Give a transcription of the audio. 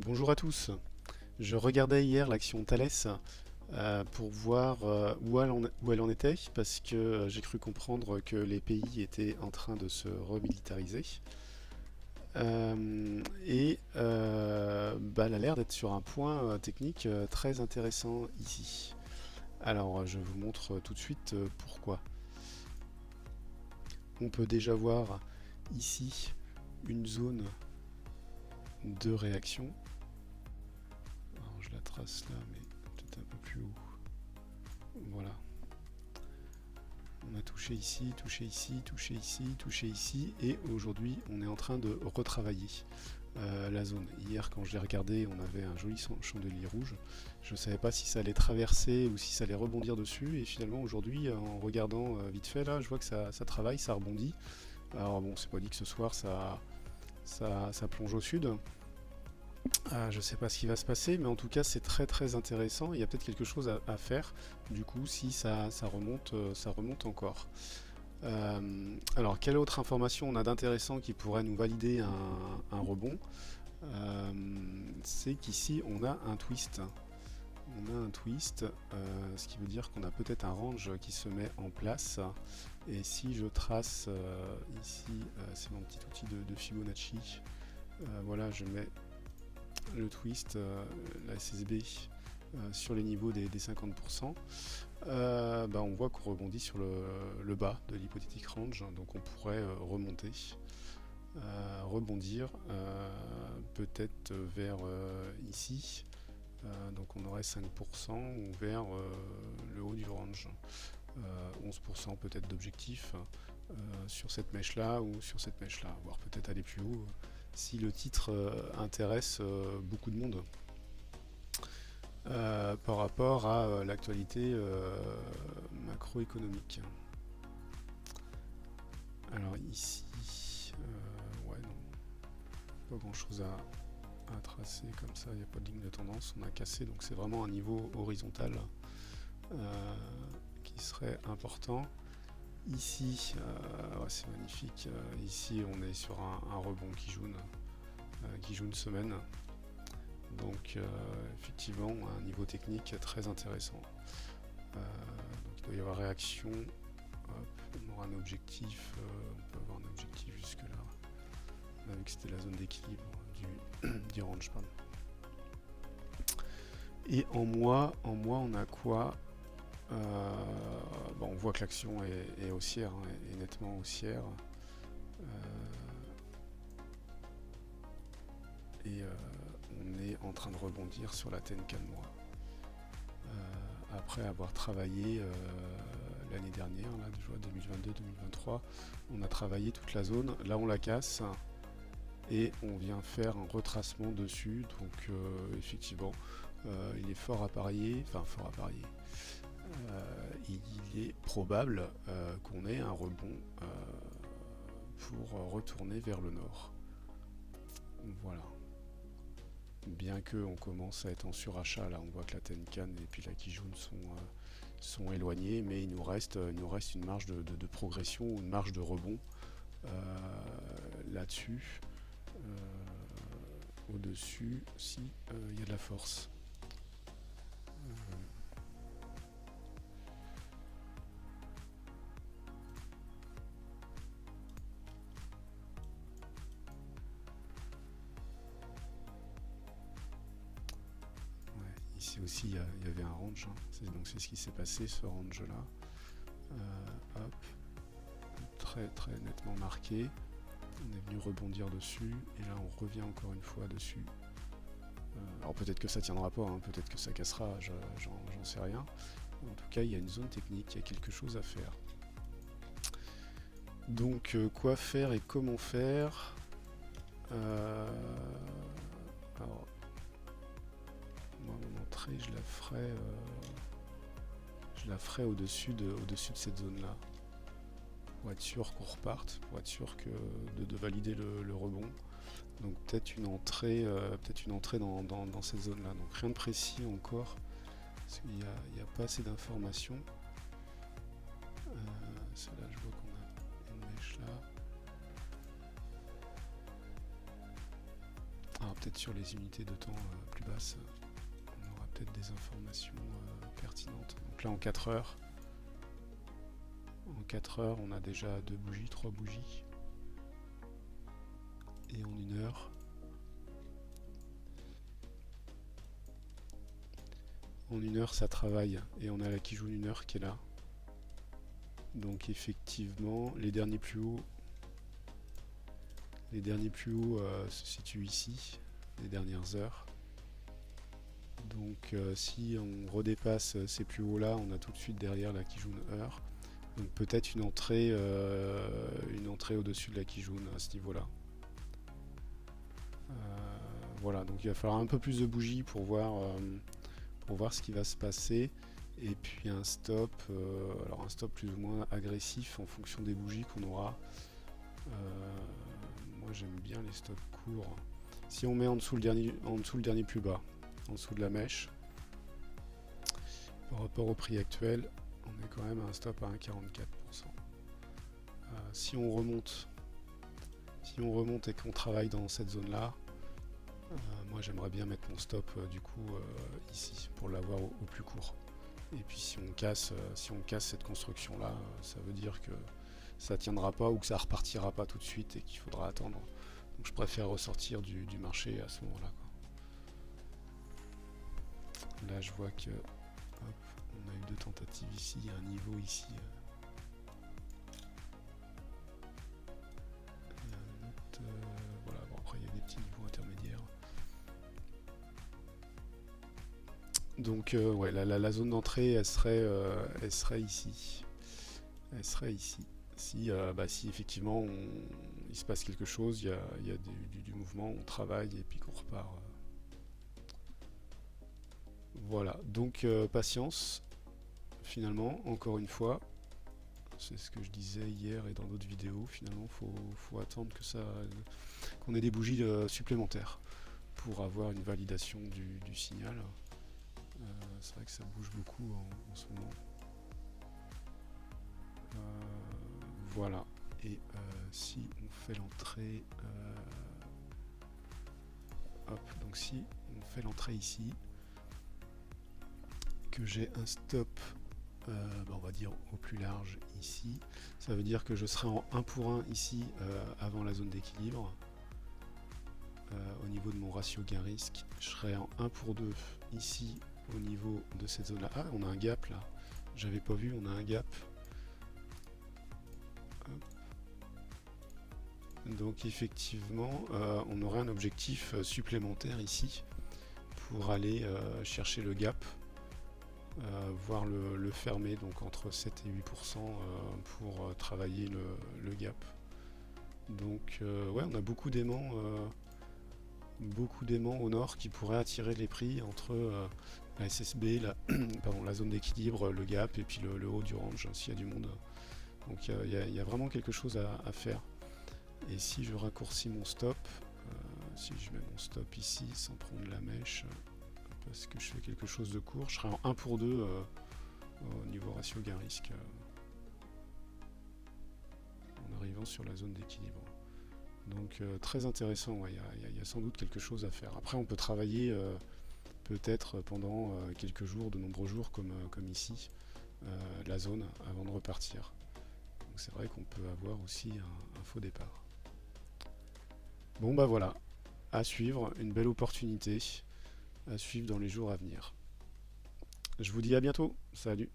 Bonjour à tous. Je regardais hier l'action Thales pour voir où elle en était, parce que j'ai cru comprendre que les pays étaient en train de se remilitariser. Elle a l'air d'être sur un point technique très intéressant ici. Alors, je vous montre tout de suite pourquoi. On peut déjà voir ici une zone de réaction. Alors, je la trace là, mais peut-être un peu plus haut. Voilà. On a touché ici, touché ici, touché ici, touché ici, et aujourd'hui on est en train de retravailler la zone. Hier quand j'ai regardé, on avait un joli chandelier rouge. Je ne savais pas si ça allait traverser ou si ça allait rebondir dessus, et finalement aujourd'hui, en regardant vite fait là, je vois que ça travaille, ça rebondit. Alors bon, c'est pas dit que ce soir ça plonge au sud. Je ne sais pas ce qui va se passer, mais en tout cas c'est très très intéressant. Il y a peut-être quelque chose à faire. Du coup, si ça remonte encore. Alors, quelle autre information on a d'intéressant qui pourrait nous valider un rebond? Euh, c'est qu'ici on a un twist. On a un twist, ce qui veut dire qu'on a peut-être un range qui se met en place. Et si je trace ici, c'est mon petit outil de Fibonacci. Voilà, je mets le twist, la SSB sur les niveaux des 50%. On voit qu'on rebondit sur le bas de l'hypothétique range, donc on pourrait remonter, rebondir peut-être vers ici, donc on aurait 5% ou vers le haut du range, 11% peut-être d'objectif sur cette mèche là ou sur cette mèche là, voire peut-être aller plus haut si le titre intéresse beaucoup de monde par rapport à l'actualité macroéconomique. Alors ici, ouais, non, pas grand chose à tracer comme ça, il n'y a pas de ligne de tendance, on a cassé, donc c'est vraiment un niveau horizontal qui serait important. Ici, ouais, c'est magnifique, ici on est sur un rebond qui joue une semaine, donc effectivement un niveau technique très intéressant. Donc il doit y avoir réaction. Hop, on aura un objectif, on peut avoir un objectif jusque là. On a vu que c'était la zone d'équilibre du range. Pardon. Et en mois, on a quoi? On voit que l'action est haussière, hein, est nettement haussière. On est en train de rebondir sur la Tenkan mois. Après avoir travaillé l'année dernière, là, je vois 2022-2023, on a travaillé toute la zone. Là, on la casse et on vient faire un retracement dessus. Donc, effectivement, il est fort à parier. Enfin, fort à parier. Il est probable qu'on ait un rebond pour retourner vers le nord. Voilà. Bien qu'on commence à être en surachat, là on voit que la Tenkan et puis la Kijun sont éloignés, mais il nous reste une marge de progression, une marge de rebond là-dessus. Au-dessus, si il y a de la force. Ici aussi, il y avait un range. Hein. Donc c'est ce qui s'est passé, ce range-là. Hop. Très très nettement marqué. On est venu rebondir dessus. Et là, on revient encore une fois dessus. Alors peut-être que ça tiendra pas, hein, peut-être que ça cassera, j'en sais rien. En tout cas, il y a une zone technique, il y a quelque chose à faire. Donc, quoi faire et comment faire? Alors, moi, mon entrée, je la ferai au-dessus de cette zone-là, pour être sûr qu'on reparte, pour être sûr de valider le rebond. Donc peut-être une entrée, dans cette zone-là. Donc rien de précis encore, parce qu'il n'y a pas assez d'informations. Celle-là, je vois qu'on a une mèche là. Alors peut-être sur les unités de temps plus basses, on aura peut-être des informations pertinentes. Donc là en 4 heures, on a déjà 2 bougies, 3 bougies. Et en 1 heure, ça travaille. Et on a la Kijun 1 heure qui est là. Donc effectivement, les derniers plus hauts se situent ici, les dernières heures. Donc si on redépasse ces plus hauts là, on a tout de suite derrière la Kijun heure. Donc peut-être une entrée au-dessus de la Kijun à ce niveau-là. Voilà, donc il va falloir un peu plus de bougies pour voir ce qui va se passer. Et puis un stop, alors un stop plus ou moins agressif en fonction des bougies qu'on aura. Moi j'aime bien les stops courts. Si on met en dessous le dernier plus bas, en dessous de la mèche, par rapport au prix actuel, on est quand même à un stop à 1,44%. Si on remonte et qu'on travaille dans cette zone là, moi j'aimerais bien mettre mon stop du coup ici pour l'avoir au plus court. Et puis si on casse cette construction là, ça veut dire que ça tiendra pas ou que ça repartira pas tout de suite et qu'il faudra attendre. Donc je préfère ressortir du marché à ce moment là. Là je vois que hop, on a eu 2 tentatives ici, un niveau ici. Voilà, bon après il y a des petits niveaux intermédiaires. Donc ouais, la zone d'entrée elle serait ici. Elle serait ici. Si effectivement il se passe quelque chose, il y a du mouvement, on travaille et puis qu'on repart. Voilà, donc patience, finalement, encore une fois, c'est ce que je disais hier et dans d'autres vidéos, finalement faut attendre qu'on ait des bougies supplémentaires pour avoir une validation du signal. C'est vrai que ça bouge beaucoup en ce moment. Voilà, et si on fait l'entrée, donc si on fait l'entrée ici, que j'ai un stop, on va dire au plus large ici, ça veut dire que je serai en 1 pour 1 ici avant la zone d'équilibre. Au niveau de mon ratio gain-risque, je serai en 1 pour 2 ici au niveau de cette zone là. Ah, on a un gap là, j'avais pas vu, on a un gap. Donc effectivement on aurait un objectif supplémentaire ici pour aller chercher le gap, voire le fermer, donc entre 7 et 8% pour travailler le gap. Donc ouais, on a beaucoup d'aimants au nord qui pourraient attirer les prix entre la SSB, la zone d'équilibre, le gap et puis le haut du range s'il y a du monde. Donc il y a vraiment quelque chose à faire. Et si je raccourcis mon stop, si je mets mon stop ici sans prendre la mèche, parce que je fais quelque chose de court, je serai en 1 pour 2 au niveau ratio gain-risque en arrivant sur la zone d'équilibre. Donc très intéressant, il y a sans doute quelque chose à faire. Après on peut travailler peut-être pendant quelques jours, de nombreux jours comme ici, la zone avant de repartir. Donc c'est vrai qu'on peut avoir aussi un faux départ. Bon bah voilà, à suivre, une belle opportunité à suivre dans les jours à venir. Je vous dis à bientôt, salut!